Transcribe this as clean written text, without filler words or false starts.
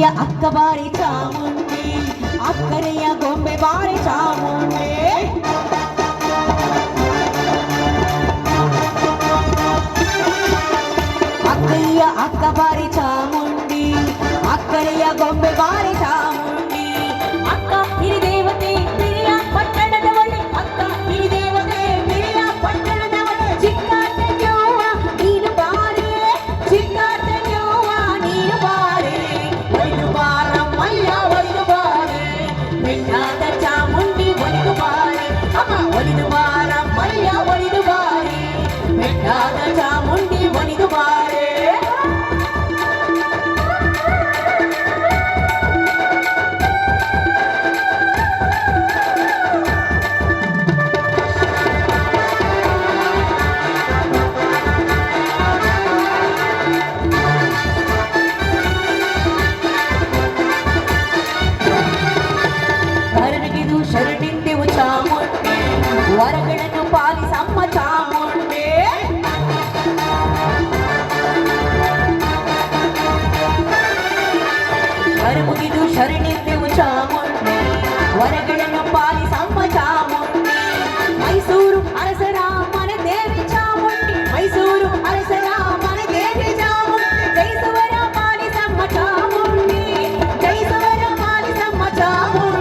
ಅಕ್ಕಯ್ಯ ಅಕ್ಕ ಬಾರಿ ಚಾಮುಂಡಿ, ಅಕ್ಕರೆಯ ಗೊಂಬೆ ಬಾರಿ ಚಾಮುಂಡಿ. ಅಕ್ಕಯ್ಯ ಅಕ್ಕ ಬಾರಿ ಚಾಮುಂಡಿ, ಅಕ್ಕರೆಯ ಗೊಂಬೆ ಬಾರಿ ಚಾಮುಂಡಿ. ಅಕ್ಕ ಹಿರಿದೇವತೆ ಬಿಳಿಯ ಪಟ್ಟಣದವಳೆ, ಅಕ್ಕ ಹಿರಿದೇವತೆ ಬಿಳಿಯ ಪಟ್ಟಣದವಳೆ. ಚಿಕ್ಕಾಟವ್ವ ನೀನು ಬಾರೆ, ಚಿಕ್ಕಾಟವ್ವ ನೀನು ಬಾರೆ, ಒಲಿದು ಬಾರಮ್ಮಯ್ಯ ಒಲಿದು ಬಾರೆ, ಬೆಟ್ಟಾದ ಚಾಮುಂಡಿ ಒಲಿದು ಬಾರೆ, ಅಮ್ಮ ಒಲಿದು ಬಾರಮ್ಮಯ್ಯ ಒಲಿದು ಬಾರೆ, ಬೆಟ್ಟಾದ ಚಾಮುಂಡಿ ಒಲಿದು ಬಾರೆ. ಶರಣಿದ್ದೆವು ಚಾಮುಂಡಿ, ವರಗಳನ್ನು ಪಾಲಿಸಮ್ಮ ಚಾಮುಂಡಿ. ವರ ಮುಗಿದು ಶರಣಿದ್ದೆವು ಚಾಮುಂಡಿ, ವರಗಳನ್ನು ಪಾಲಿಸ